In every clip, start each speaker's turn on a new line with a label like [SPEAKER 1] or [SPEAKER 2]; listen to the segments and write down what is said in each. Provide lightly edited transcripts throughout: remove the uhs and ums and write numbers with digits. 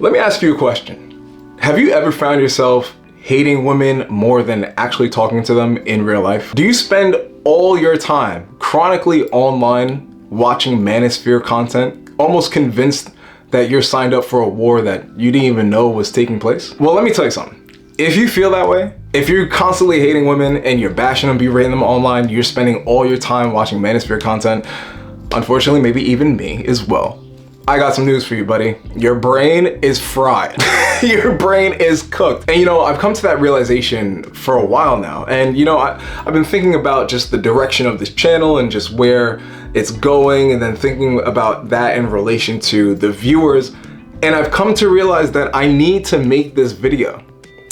[SPEAKER 1] Let me ask you a question. Have you ever found yourself hating women more than actually talking to them in real life? Do you spend all your time chronically online watching manosphere content, almost convinced that you're signed up for a war that you didn't even know was taking place? Well, let me tell you something. If you feel that way, if you're constantly hating women and you're bashing them, berating them online, you're spending all your time watching manosphere content, unfortunately, maybe even me as well, I got some news for you, buddy. Your brain is fried. Your brain is cooked. And you know, I've come to that realization for a while now. And you know, I've been thinking about just the direction of this channel and just where it's going, and then thinking about that in relation to the viewers. And I've come to realize that I need to make this video.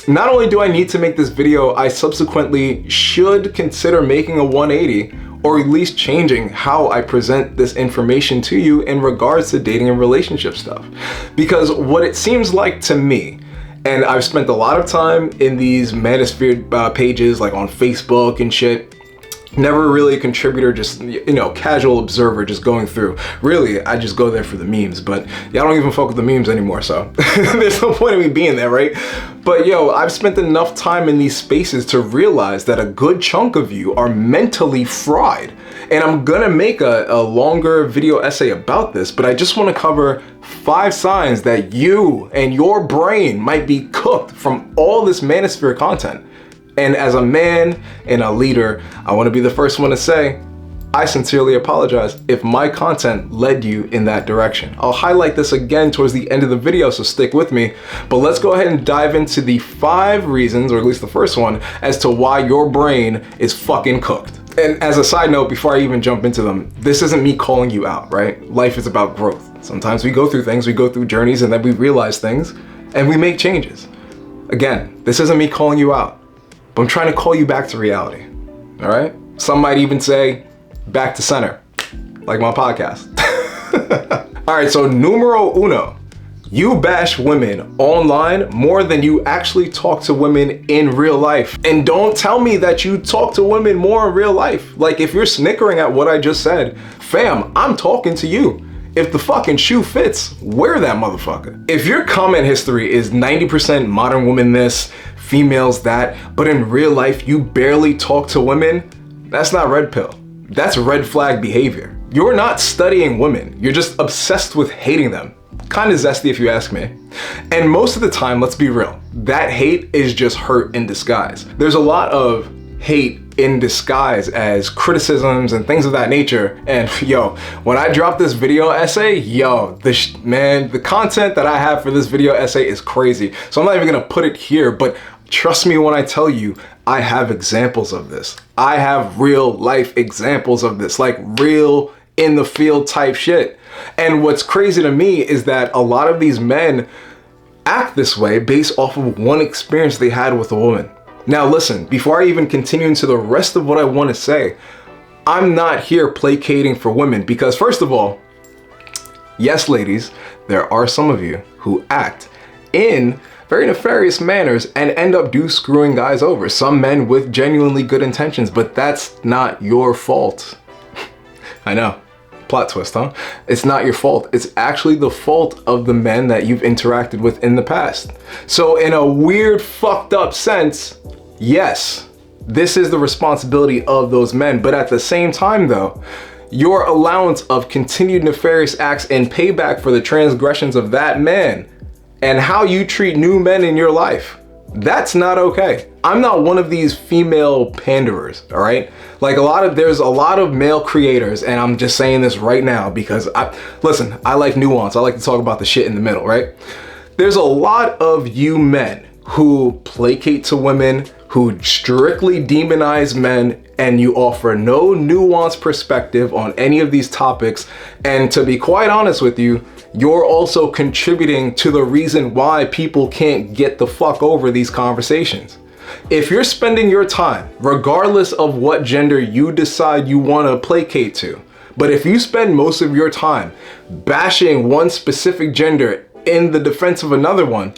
[SPEAKER 1] Not only do I need to make this video, I subsequently should consider making a 180, or at least changing how I present this information to you in regards to dating and relationship stuff. Because what it seems like to me, and I've spent a lot of time in these manosphere pages, like on Facebook and shit, never really a contributor, just, you know, casual observer just going through. Really, I just go there for the memes, but y'all don't even fuck with the memes anymore, so there's no point in me being there, right? But yo, I've spent enough time in these spaces to realize that a good chunk of you are mentally fried. And I'm gonna make a longer video essay about this, but I just wanna cover 5 signs that you and your brain might be cooked from all this manosphere content. And as a man and a leader, I want to be the first one to say, I sincerely apologize if my content led you in that direction. I'll highlight this again towards the end of the video, so stick with me. But let's go ahead and dive into the 5 reasons, or at least the first one, as to why your brain is fucking cooked. And as a side note, before I even jump into them, this isn't me calling you out, right? Life is about growth. Sometimes we go through things, we go through journeys, and then we realize things, and we make changes. Again, this isn't me calling you out. I'm trying to call you back to reality, all right? Some might even say back to center, like my podcast. All right, so numero uno, you bash women online more than you actually talk to women in real life. And don't tell me that you talk to women more in real life. Like, if you're snickering at what I just said, fam, I'm talking to you. If the fucking shoe fits, wear that motherfucker. If your comment history is 90% modern woman this, females that, but in real life you barely talk to women, that's not red pill. That's red flag behavior. You're not studying women. You're just obsessed with hating them. Kind of zesty if you ask me. And most of the time, let's be real, that hate is just hurt in disguise. There's a lot of hate in disguise as criticisms and things of that nature. And yo, when I drop this video essay, yo, the content that I have for this video essay is crazy. So I'm not even gonna put it here, but trust me when I tell you, I have examples of this. I have real life examples of this, like real in the field type shit. And what's crazy to me is that a lot of these men act this way based off of one experience they had with a woman. Now listen, before I even continue into the rest of what I want to say, I'm not here placating for women because, first of all, yes, ladies, there are some of you who act in very nefarious manners and end up screwing guys over. Some men with genuinely good intentions, but that's not your fault. I know, plot twist, huh? It's not your fault. It's actually the fault of the men that you've interacted with in the past. So in a weird, fucked up sense, yes, this is the responsibility of those men. But at the same time though, your allowance of continued nefarious acts and payback for the transgressions of that man and how you treat new men in your life, that's not okay. I'm not one of these female panderers, all right? Like there's a lot of male creators, and I'm just saying this right now because listen, I like nuance. I like to talk about the shit in the middle, right? There's a lot of you men who placate to women, who strictly demonize men, and you offer no nuanced perspective on any of these topics. And to be quite honest with you, you're also contributing to the reason why people can't get the fuck over these conversations. If you're spending your time, regardless of what gender you decide you want to placate to, but if you spend most of your time bashing one specific gender in the defense of another one,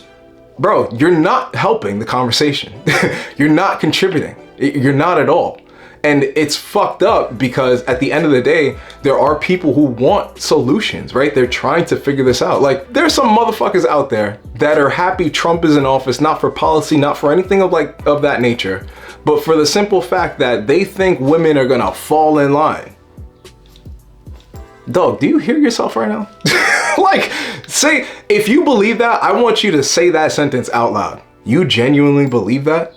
[SPEAKER 1] bro, you're not helping the conversation. You're not contributing. You're not at all. And it's fucked up because at the end of the day, there are people who want solutions, right? They're trying to figure this out. Like, there's some motherfuckers out there that are happy Trump is in office, not for policy, not for anything of that nature, but for the simple fact that they think women are gonna fall in line. Dog, do you hear yourself right now? Like, say, if you believe that, I want you to say that sentence out loud. You genuinely believe that?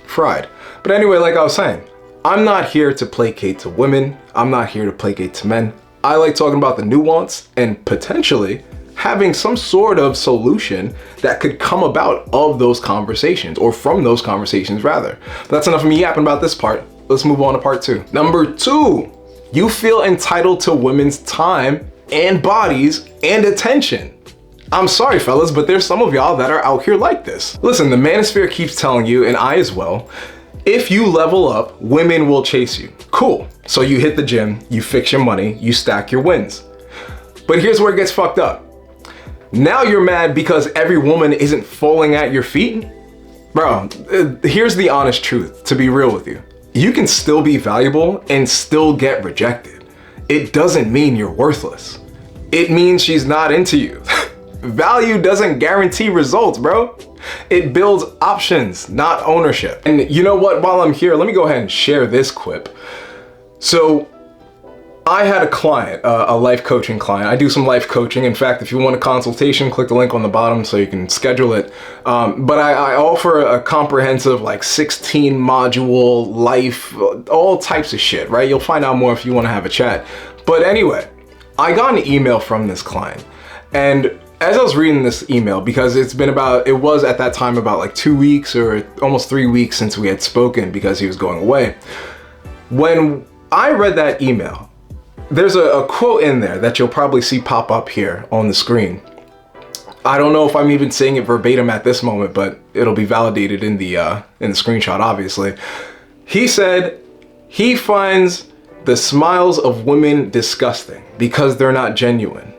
[SPEAKER 1] Fried. But anyway, like I was saying, I'm not here to placate to women. I'm not here to placate to men. I like talking about the nuance and potentially having some sort of solution that could come about of those conversations, or from those conversations rather. But that's enough of me yapping about this part. Let's move on to part 2. Number 2, you feel entitled to women's time and bodies and attention. I'm sorry fellas, but there's some of y'all that are out here like this. Listen, the manosphere keeps telling you, and I as well, if you level up, women will chase you. Cool. So you hit the gym, you fix your money, you stack your wins. But here's where it gets fucked up. Now you're mad because every woman isn't falling at your feet? Bro, here's the honest truth, to be real with you. You can still be valuable and still get rejected. It doesn't mean you're worthless. It means she's not into you. Value doesn't guarantee results, bro. It builds options, not ownership. And you know what, while I'm here, let me go ahead and share this quip. So I had a client, a life coaching client. I do some life coaching. In fact, if you want a consultation, click the link on the bottom so you can schedule it. But I offer a comprehensive like 16 module life, all types of shit, right? You'll find out more if you want to have a chat. But anyway, I got an email from this client, and as I was reading this email, because it was at that time about like 2 weeks or almost 3 weeks since we had spoken because he was going away. When I read that email, there's a quote in there that you'll probably see pop up here on the screen. I don't know if I'm even saying it verbatim at this moment, but it'll be validated in the screenshot, obviously. He said he finds the smiles of women disgusting because they're not genuine.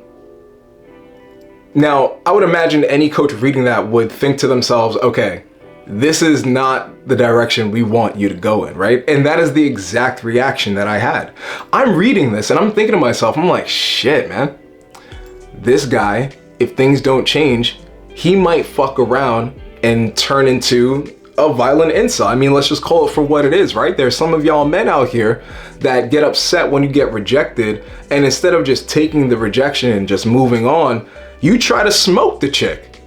[SPEAKER 1] Now, I would imagine any coach reading that would think to themselves, okay, this is not the direction we want you to go in, right? And that is the exact reaction that I had. I'm reading this and I'm thinking to myself, I'm like, shit, man. This guy, if things don't change, he might fuck around and turn into a violent incel. I mean, let's just call it for what it is, right? There's some of y'all men out here that get upset when you get rejected, and instead of just taking the rejection and just moving on, you try to smoke the chick.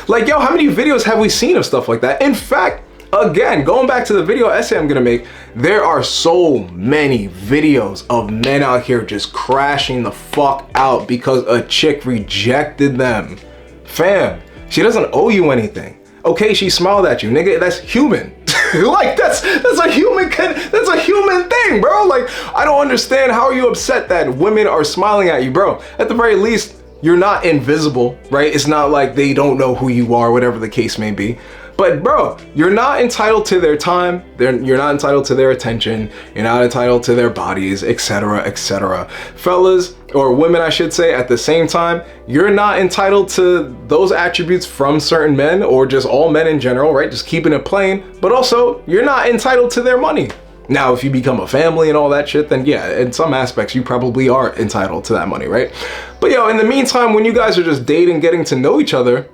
[SPEAKER 1] Like, yo, how many videos have we seen of stuff like that? In fact, again, going back to the video essay I'm gonna make, there are so many videos of men out here just crashing the fuck out because a chick rejected them. Fam, she doesn't owe you anything. Okay, she smiled at you, nigga, that's human. Like, that's a human thing, bro. Like, I don't understand how are you upset that women are smiling at you, bro. At the very least, you're not invisible, right? It's not like they don't know who you are, whatever the case may be. But bro, you're not entitled to their time. You're not entitled to their attention. You're not entitled to their bodies, etc., etc. Fellas, or women, I should say, at the same time, you're not entitled to those attributes from certain men, or just all men in general, right? Just keeping it plain. But also, you're not entitled to their money. Now, if you become a family and all that shit, then yeah, in some aspects, you probably are entitled to that money, right? But yo, in the meantime, when you guys are just dating, getting to know each other,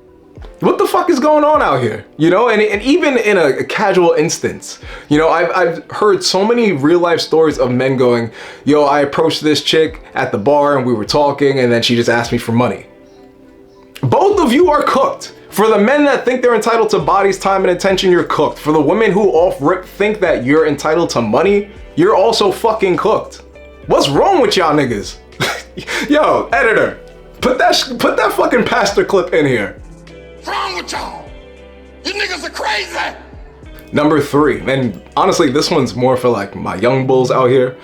[SPEAKER 1] what the fuck is going on out here? You know, and even in a casual instance, you know, I've heard so many real life stories of men going, yo, I approached this chick at the bar and we were talking and then she just asked me for money. Both of you are cooked. For the men that think they're entitled to bodies, time, and attention, you're cooked. For the women who off rip think that you're entitled to money, you're also fucking cooked. What's wrong with y'all niggas? Yo, editor, put that fucking pastor clip in here.
[SPEAKER 2] What's wrong with y'all? You niggas are crazy.
[SPEAKER 1] Number 3, and honestly, this one's more for like my young bulls out here.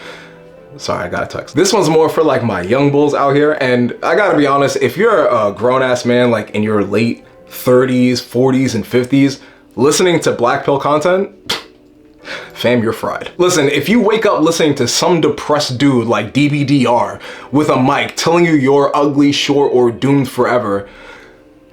[SPEAKER 1] Sorry, I got a text. This one's more for like my young bulls out here, and I gotta be honest, if you're a grown-ass man like in your late 30s, 40s, and 50s, listening to Blackpill content, fam, you're fried. Listen, if you wake up listening to some depressed dude like DBDR with a mic telling you you're ugly, short, or doomed forever,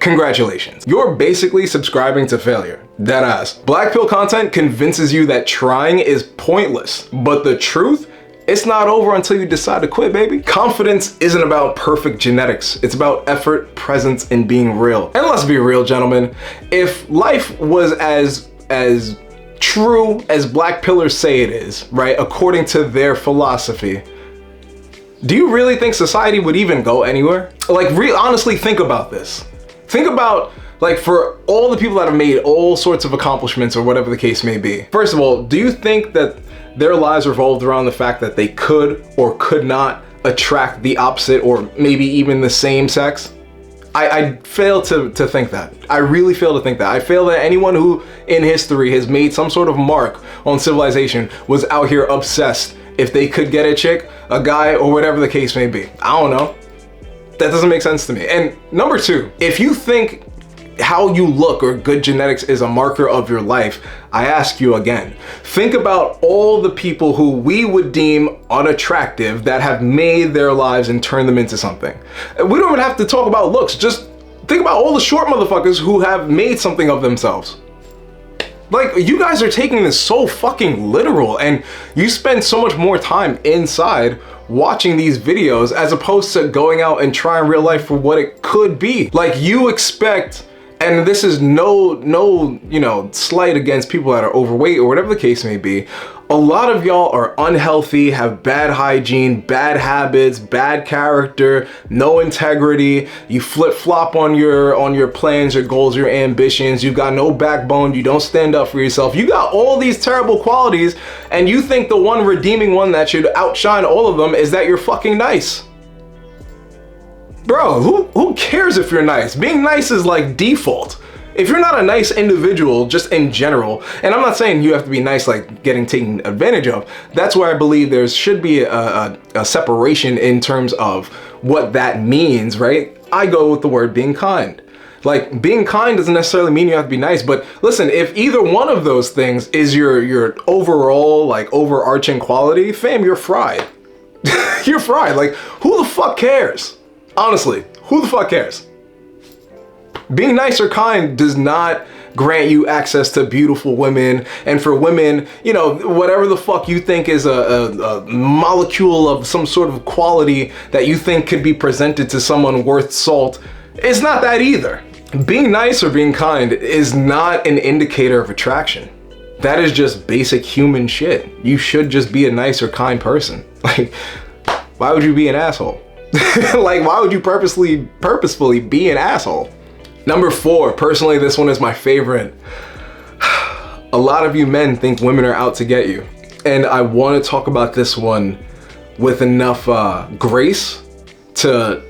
[SPEAKER 1] congratulations. You're basically subscribing to failure. Deadass. Blackpill content convinces you that trying is pointless, but the truth, it's not over until you decide to quit, baby. Confidence isn't about perfect genetics. It's about effort, presence, and being real. And let's be real, gentlemen. If life was as true as Black Pillars say it is, right, according to their philosophy, do you really think society would even go anywhere? Like, honestly, think about this. Think about, like, for all the people that have made all sorts of accomplishments or whatever the case may be. First of all, do you think that their lives revolved around the fact that they could or could not attract the opposite or maybe even the same sex? I fail to think that. I really fail to think that. I fail that anyone who in history has made some sort of mark on civilization was out here obsessed if they could get a chick, a guy, or whatever the case may be. I don't know. That doesn't make sense to me. And number two, if you think how you look or good genetics is a marker of your life, I ask you again, think about all the people who we would deem unattractive that have made their lives and turned them into something. We don't even have to talk about looks. Just think about all the short motherfuckers who have made something of themselves. Like, you guys are taking this so fucking literal, and you spend so much more time inside watching these videos as opposed to going out and trying real life for what it could be. Like, you expect, and this is no, you know, slight against people that are overweight or whatever the case may be. A lot of y'all are unhealthy, have bad hygiene, bad habits, bad character, no integrity. You flip-flop on your plans, your goals, your ambitions. You've got no backbone. You don't stand up for yourself. You got all these terrible qualities, and you think the one redeeming one that should outshine all of them is that you're fucking nice. Bro, who cares if you're nice? Being nice is like default. If you're not a nice individual, just in general, and I'm not saying you have to be nice like getting taken advantage of, that's where I believe there should be a separation in terms of what that means, right? I go with the word being kind. Like, being kind doesn't necessarily mean you have to be nice, but listen, if either one of those things is your overall, like, overarching quality, fam, you're fried. You're fried. Like, who the fuck cares? Honestly, who the fuck cares? Being nice or kind does not grant you access to beautiful women, and for women, you know, whatever the fuck you think is a molecule of some sort of quality that you think could be presented to someone worth salt, it's not that either. Being nice or being kind is not an indicator of attraction. That is just basic human shit. You should just be a nice or kind person. Like, why would you be an asshole? Like, why would you purposefully be an asshole? Number 4, personally, this one is my favorite. A lot of you men think women are out to get you. And I want to talk about this one with enough grace to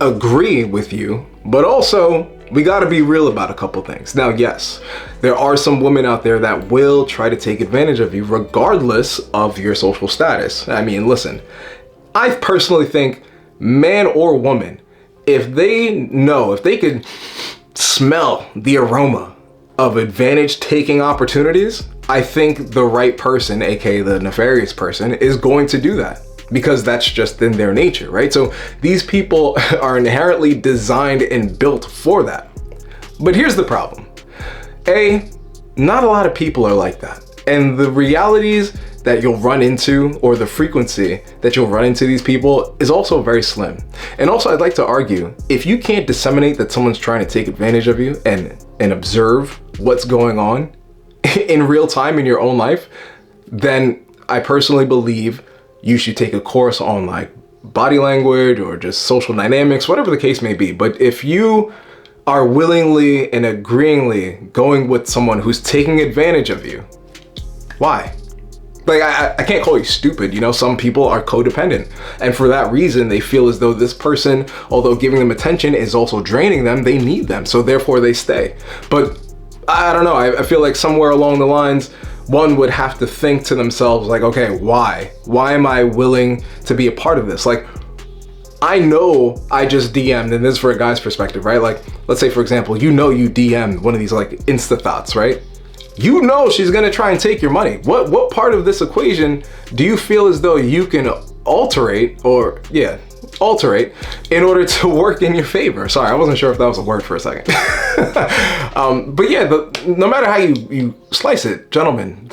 [SPEAKER 1] agree with you, but also we got to be real about a couple things. Now, yes, there are some women out there that will try to take advantage of you regardless of your social status. I mean, listen, I personally think man or woman, if they could smell the aroma of advantage taking opportunities, I think the right person, aka the nefarious person, is going to do that because that's just in their nature, right? So these people are inherently designed and built for that. But here's the problem. Not a lot of people are like that. And the realities that you'll run into, or the frequency that you'll run into these people, is also very slim. And also, I'd like to argue, if you can't disseminate that someone's trying to take advantage of you and observe what's going on in real time in your own life, then I personally believe you should take a course on like body language or just social dynamics, whatever the case may be. But if you are willingly and agreeingly going with someone who's taking advantage of you, why? Like, I can't call you stupid, you know, some people are codependent. And for that reason, they feel as though this person, although giving them attention is also draining them, they need them. So therefore they stay. But I don't know, I feel like somewhere along the lines, one would have to think to themselves like, okay, why? Why am I willing to be a part of this? Like, I know I just DM'd, and this is for a guy's perspective, right? Like, let's say for example, you know you DM'd one of these like Insta thoughts, right? You know she's gonna try and take your money. What part of this equation do you feel as though you can alterate, or alterate in order to work in your favor. Sorry, I wasn't sure if that was a word for a second. But yeah, no matter how you slice it, gentlemen,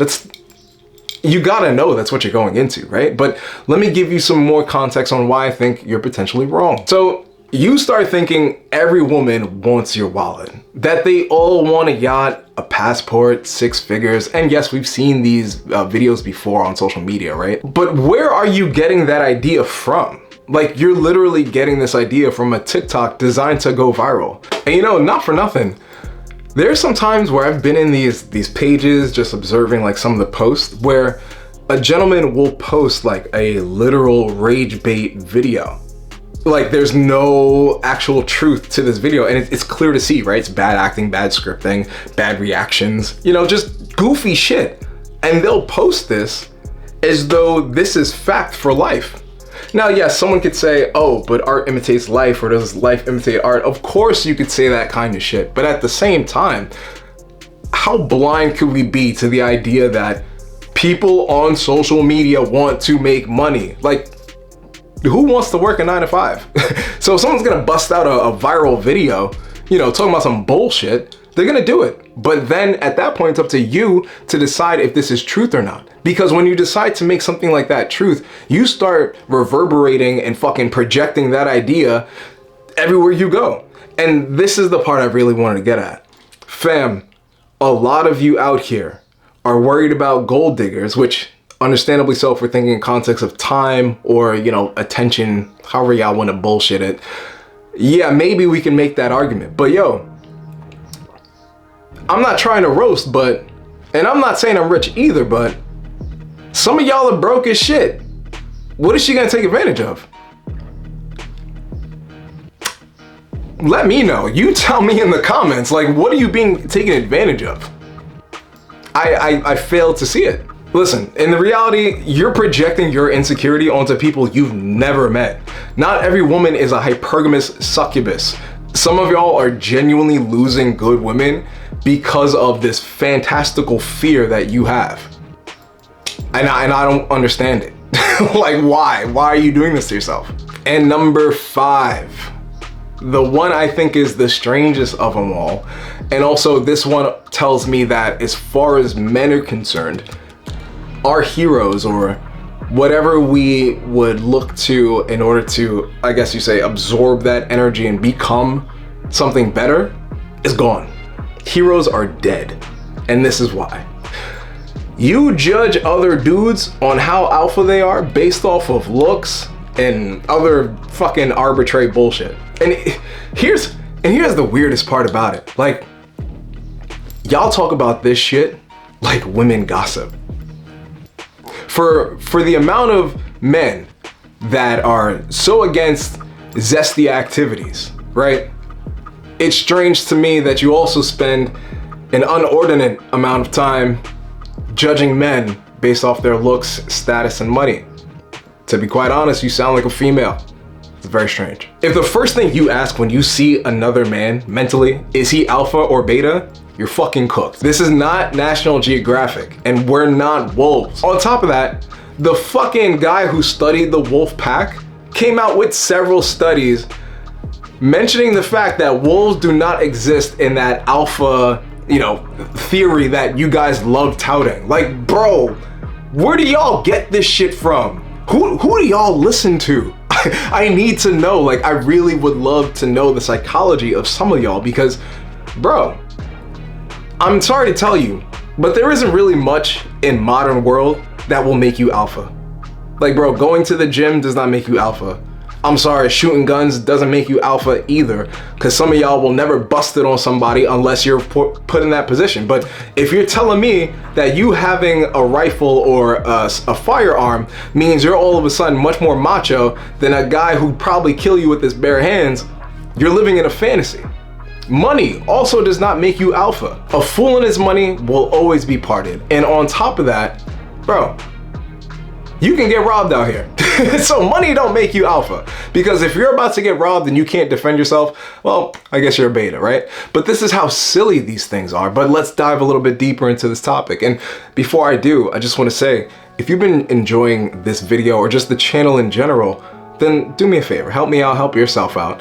[SPEAKER 1] you gotta know that's what you're going into, right? But let me give you some more context on why I think you're potentially wrong. So you start thinking every woman wants your wallet, that they all want a yacht, a passport, 6 figures. And yes, we've seen these videos before on social media, right? But where are you getting that idea from? Like, you're literally getting this idea from a TikTok designed to go viral. And you know, not for nothing, there's some times where I've been in these pages just observing like some of the posts where a gentleman will post like a literal rage bait video. Like, there's no actual truth to this video, and it's clear to see, right? It's bad acting, bad scripting, bad reactions, you know, just goofy shit. And they'll post this as though this is fact for life. Now, yes, someone could say, oh, but art imitates life, or does life imitate art? Of course you could say that kind of shit, but at the same time, how blind could we be to the idea that people on social media want to make money? Like, who wants to work a 9 to 5? So if someone's gonna bust out a viral video, you know, talking about some bullshit, they're gonna do it. But then at that point, it's up to you to decide if this is truth or not. Because when you decide to make something like that truth, you start reverberating and fucking projecting that idea everywhere you go. And this is the part I really wanted to get at. Fam, a lot of you out here are worried about gold diggers, which understandably so if we're thinking in context of time or, you know, attention, however y'all want to bullshit it. Yeah, maybe we can make that argument. But yo, I'm not trying to roast, but, and I'm not saying I'm rich either, but some of y'all are broke as shit. What is she gonna take advantage of? Let me know. You tell me in the comments, like, what are you being taken advantage of? I failed to see it. Listen, in the reality, you're projecting your insecurity onto people you've never met. Not every woman is a hypergamous succubus. Some of y'all are genuinely losing good women because of this fantastical fear that you have. And I don't understand it. Like, why? Why are you doing this to yourself? And number 5, the one I think is the strangest of them all. And also this one tells me that as far as men are concerned, our heroes, or whatever we would look to in order to, I guess you say, absorb that energy and become something better, is gone. Heroes are dead. And this is why. You judge other dudes on how alpha they are based off of looks and other fucking arbitrary bullshit. And here's the weirdest part about it. Like, y'all talk about this shit like women gossip. For the amount of men that are so against zesty activities, right? It's strange to me that you also spend an inordinate amount of time judging men based off their looks, status, and money. To be quite honest, you sound like a female. It's very strange. If the first thing you ask when you see another man mentally is he alpha or beta, you're fucking cooked. This is not National Geographic, and we're not wolves. On top of that, the fucking guy who studied the wolf pack came out with several studies mentioning the fact that wolves do not exist in that alpha, you know, theory that you guys love touting. Like, bro, where do y'all get this shit from? Who do y'all listen to? I need to know. Like, I really would love to know the psychology of some of y'all, because, bro, I'm sorry to tell you, but there isn't really much in modern world that will make you alpha. Like, bro, going to the gym does not make you alpha. I'm sorry, shooting guns doesn't make you alpha either, because some of y'all will never bust it on somebody unless you're put in that position. But if you're telling me that you having a rifle or a firearm means you're all of a sudden much more macho than a guy who'd probably kill you with his bare hands, you're living in a fantasy. Money also does not make you alpha. A fool and his money will always be parted. And on top of that, bro, you can get robbed out here. So money don't make you alpha. Because if you're about to get robbed and you can't defend yourself, well, I guess you're a beta, right? But this is how silly these things are. But let's dive a little bit deeper into this topic. And before I do, I just want to say, if you've been enjoying this video or just the channel in general, then do me a favor, help me out, help yourself out.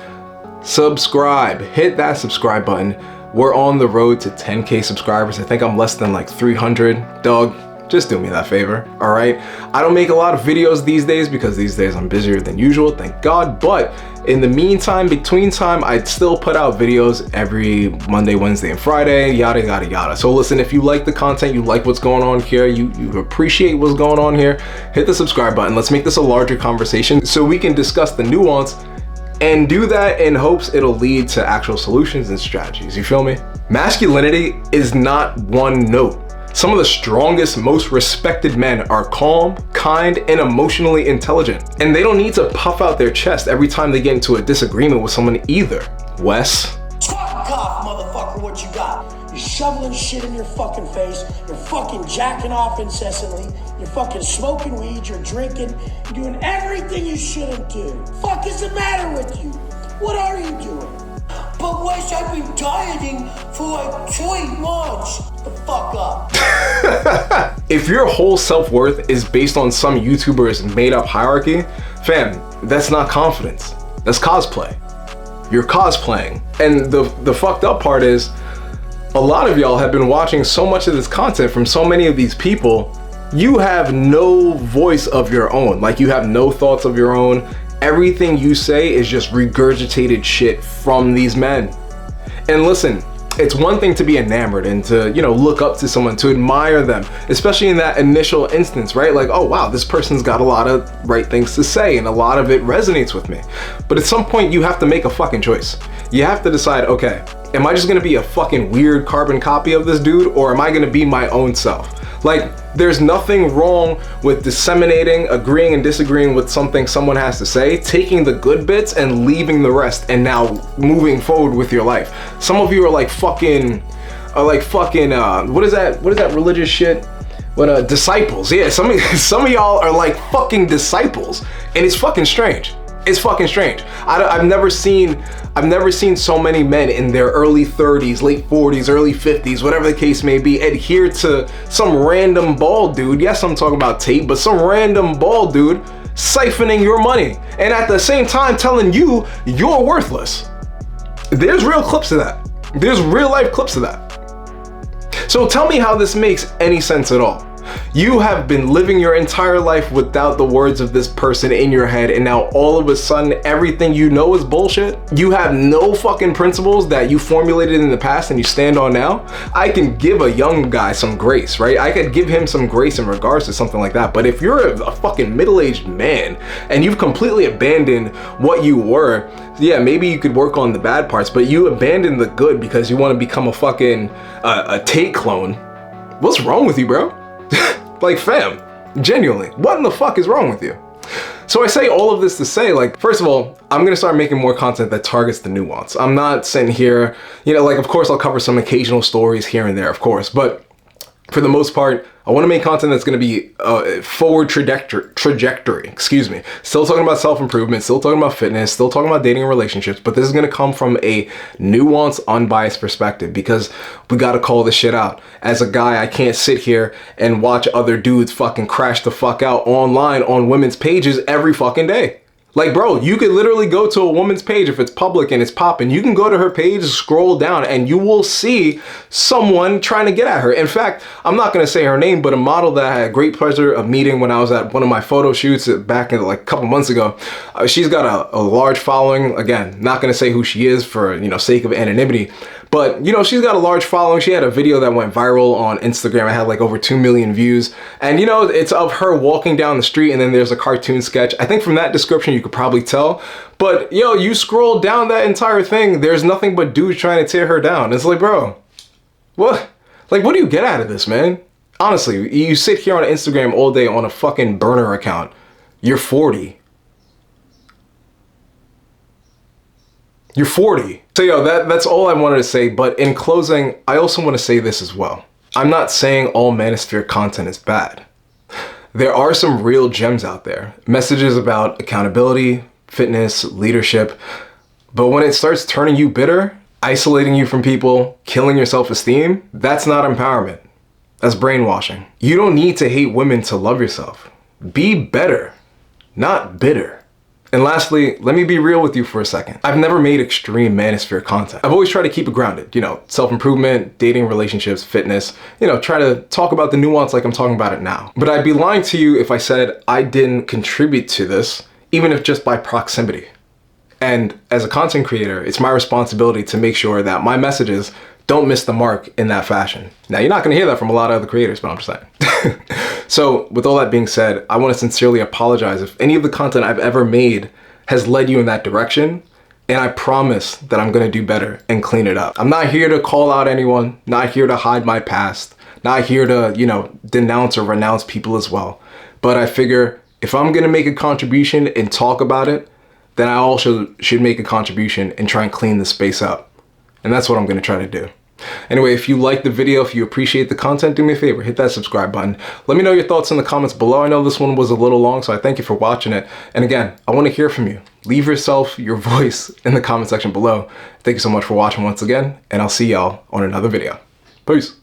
[SPEAKER 1] Subscribe, hit that subscribe button. We're on the road to 10K subscribers. I think I'm less than like 300. Dog, just do me that favor, all right? I don't make a lot of videos these days because these days I'm busier than usual, thank God. But in the meantime, between time, I'd still put out videos every Monday, Wednesday, and Friday, yada, yada, yada. So listen, if you like the content, you like what's going on here, you appreciate what's going on here, hit the subscribe button. Let's make this a larger conversation so we can discuss the nuance and do that in hopes it'll lead to actual solutions and strategies, you feel me? Masculinity is not one note. Some of the strongest, most respected men are calm, kind, and emotionally intelligent. And they don't need to puff out their chest every time they get into a disagreement with someone either. Wes?
[SPEAKER 3] Fuck off, motherfucker, what you got? You're shoveling shit in your fucking face, you're fucking jacking off incessantly, you're fucking smoking weed, you're drinking, you're doing everything you shouldn't do. Fuck is the matter with you? What are you doing? But Wes, I've been dieting for like 20 months. The fuck up.
[SPEAKER 1] If your whole self-worth is based on some YouTuber's made-up hierarchy, fam, that's not confidence. That's cosplay. You're cosplaying. And the fucked up part is, a lot of y'all have been watching so much of this content from so many of these people, you have no voice of your own. Like, you have no thoughts of your own. Everything you say is just regurgitated shit from these men. And listen, it's one thing to be enamored and to, you know, look up to someone, to admire them, especially in that initial instance, right? Like, oh wow, this person's got a lot of right things to say and a lot of it resonates with me. But at some point you have to make a fucking choice. You have to decide, okay, am I just gonna be a fucking weird carbon copy of this dude, or am I gonna be my own self? Like, there's nothing wrong with disseminating, agreeing and disagreeing with something someone has to say, taking the good bits and leaving the rest, and now moving forward with your life. Some of you are like fucking, what is that religious shit? What, disciples. Yeah, some of y'all are like fucking disciples, and it's fucking strange. It's fucking strange. I've never seen so many men in their early 30s, late 40s, early 50s, whatever the case may be, adhere to some random bald dude. Yes, I'm talking about Tate, but some random bald dude siphoning your money and at the same time telling you you're worthless. There's real clips of that. There's real life clips of that. So tell me how this makes any sense at all. You have been living your entire life without the words of this person in your head, and now all of a sudden everything you know is bullshit. You have no fucking principles that you formulated in the past and you stand on now. I can give a young guy some grace, right? I could give him some grace in regards to something like that. But if you're a fucking middle-aged man and you've completely abandoned what you were, yeah, maybe you could work on the bad parts, but you abandon the good because you want to become a fucking a Tate clone. What's wrong with you, bro? Like, fam, genuinely, what in the fuck is wrong with you? So I say all of this to say, like, first of all, I'm gonna start making more content that targets the nuance. I'm not sitting here, you know, like, of course I'll cover some occasional stories here and there, of course, but for the most part, I want to make content that's going to be forward trajectory, excuse me. Still talking about self-improvement, still talking about fitness, still talking about dating and relationships, but this is going to come from a nuanced, unbiased perspective because we got to call this shit out. As a guy, I can't sit here and watch other dudes fucking crash the fuck out online on women's pages every fucking day. Like, bro, you could literally go to a woman's page if it's public and it's popping. You can go to her page, scroll down, and you will see someone trying to get at her. In fact, I'm not going to say her name, but a model that I had great pleasure of meeting when I was at one of my photo shoots back in like a couple months ago. She's got a large following. Again, not going to say who she is for, you know, sake of anonymity. But, you know, she's got a large following. She had a video that went viral on Instagram. It had like over 2 million views. And, you know, it's of her walking down the street and then there's a cartoon sketch. I think from that description, you could probably tell. But, yo, you scroll down that entire thing, there's nothing but dudes trying to tear her down. It's like, bro, what? Like, what do you get out of this, man? Honestly, you sit here on Instagram all day on a fucking burner account. You're 40. You're 40. So yo, that's all I wanted to say, but in closing, I also want to say this as well. I'm not saying all Manosphere content is bad. There are some real gems out there. Messages about accountability, fitness, leadership. But when it starts turning you bitter, isolating you from people, killing your self-esteem, that's not empowerment. That's brainwashing. You don't need to hate women to love yourself. Be better, not bitter. And lastly, let me be real with you for a second. I've never made extreme manosphere content. I've always tried to keep it grounded, self-improvement, dating, relationships, fitness, try to talk about the nuance like I'm talking about it now. But I'd be lying to you if I said I didn't contribute to this, even if just by proximity. And as a content creator, it's my responsibility to make sure that my messages don't miss the mark in that fashion. Now, you're not gonna hear that from a lot of other creators, but I'm just saying. So with all that being said, I wanna sincerely apologize if any of the content I've ever made has led you in that direction. And I promise that I'm gonna do better and clean it up. I'm not here to call out anyone, not here to hide my past, not here to, denounce or renounce people as well. But I figure if I'm gonna make a contribution and talk about it, then I also should make a contribution and try and clean the space up. And that's what I'm gonna try to do. Anyway, if you like the video, if you appreciate the content, do me a favor, hit that subscribe button. Let me know your thoughts in the comments below. I know this one was a little long, so I thank you for watching it. And again, I wanna hear from you. Leave your voice in the comment section below. Thank you so much for watching once again, and I'll see y'all on another video. Peace.